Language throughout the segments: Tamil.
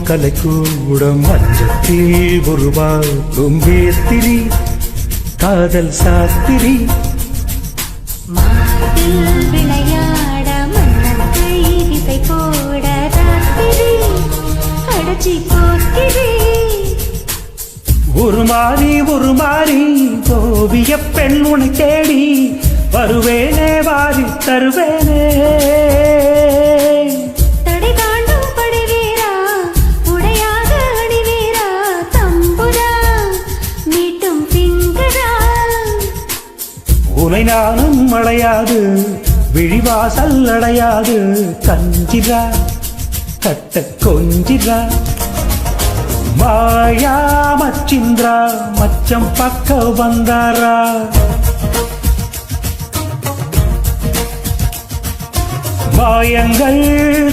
கலை கூட மஞ்சத்தில் உருவாகும் வேத்திரி காதல் சாத்திரி விளையாட மன்னன் கை விசை போட ராத்திரி அடைச்சி போத்திரி ஒரு மாறி ஓவிய பெண் உனை தேடி வருவேனே வாரி தருவேனே உனை நானும் அடையாது விழிவாசல் அடையாது கஞ்சிரா கட்ட கொஞ்சிரா மாயா மச்சிந்திரா மச்சம் பக்க வந்தாரா மாயங்கள்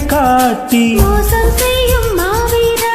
காட்டி மோசம் செய்யும் மாவீரா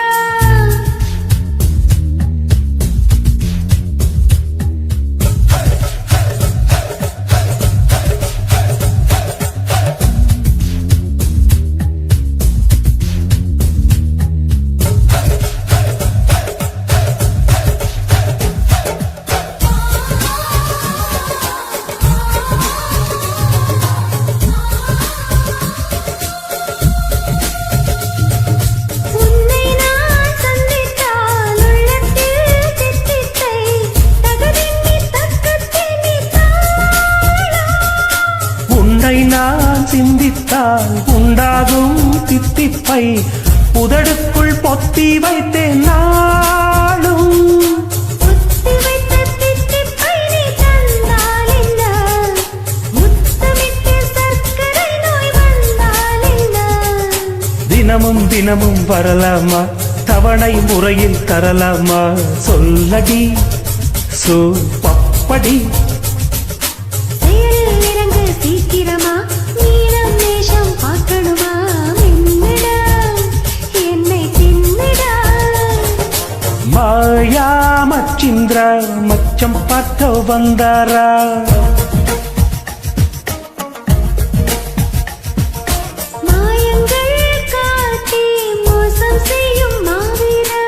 நான் சிந்தித்தால் உண்டாகும் தித்திப்பை உதடுக்குள் பொத்தி வைத்தேன் நாளும் தினமும் தினமும் வரலாமா தவணை முறையில் தரலாமா சொல்லடி சோ பப்படி சீக்கிரமா நீளம் நேசம் பார்க்கணுமா என்னடா என்னை தின்னடா மாயா மச்சிந்திரா மச்சம் பார்க்க வந்தாரா மாயங்கள் காட்டி மோசம் செய்யும் மாவீரா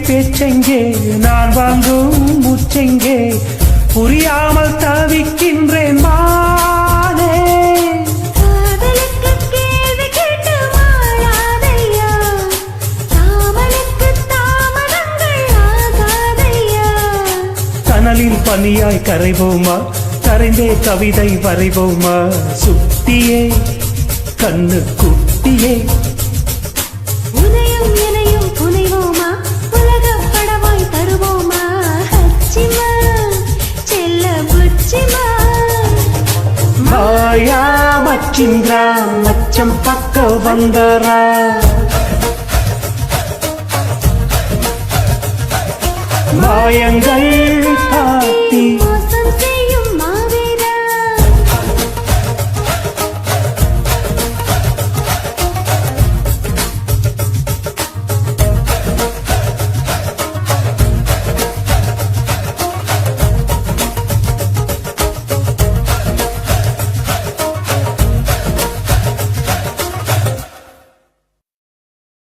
பேச்செங்கே நான் வாங்கும் முச்செங்கே புரியாமல் தவிக்கின்றேன் மானே கனலில் பனியாய் கரைவோமா கரைந்தே கவிதை வரைவோமா சுட்டியே கண்ணு குட்டியே மாயா மச்சிந்திரா மச்சம் பக்க வந்தாரா மாயங்கள்